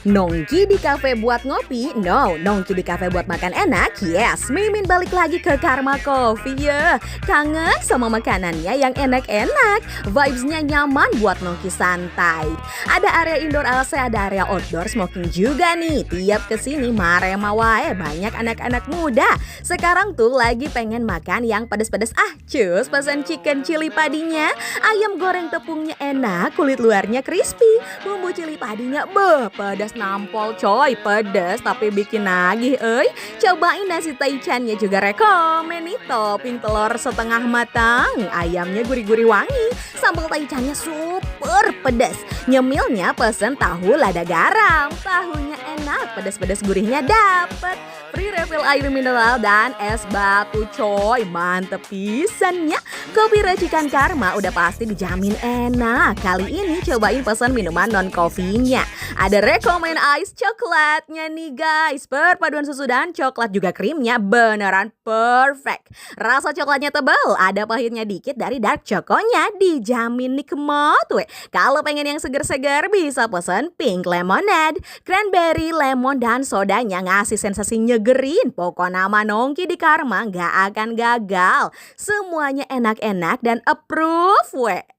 Nongki di kafe buat ngopi? No. Nongki di kafe buat makan enak? Yes. Mimin balik lagi ke Karma Coffee ya. Kangen sama makanannya yang enak-enak. Vibes-nya nyaman buat nongki santai. Ada area indoor AC, ada area outdoor smoking juga nih. Tiap kesini marema wae banyak anak-anak muda. Sekarang tuh lagi pengen makan yang pedes-pedes. Cus pesan chicken chili padinya. Ayam goreng tepungnya enak, kulit luarnya crispy. Bumbu cili padinya pedas nampol coy. Pedas tapi bikin nagih Cobain nasi taichannya juga rekomen nih. Topping telur setengah matang. Ayamnya gurih-gurih wangi. Sambal taichannya super pedas. Nyemilnya pesen tahu lada garam. Tahunya enak, pedas-pedas gurihnya dapet. Free refill air mineral dan es batu coy. Mantep pisannya. Kopi racikan Karma udah pasti dijamin enak. Kali ini cobain pesan minuman non-coffee-nya. Ada rekomen ice coklatnya nih guys. Perpaduan susu dan coklat juga krimnya beneran perfect. Rasa coklatnya tebal, ada pahitnya dikit dari dark choconya. Dijamin nikmat weh. Kalau pengen yang seger-seger bisa pesan pink lemonade, cranberry, lemon dan sodanya ngasih sensasi nyegerin. Pokok nama nongki di Karma gak akan gagal. Semuanya enak-enak dan approve weh.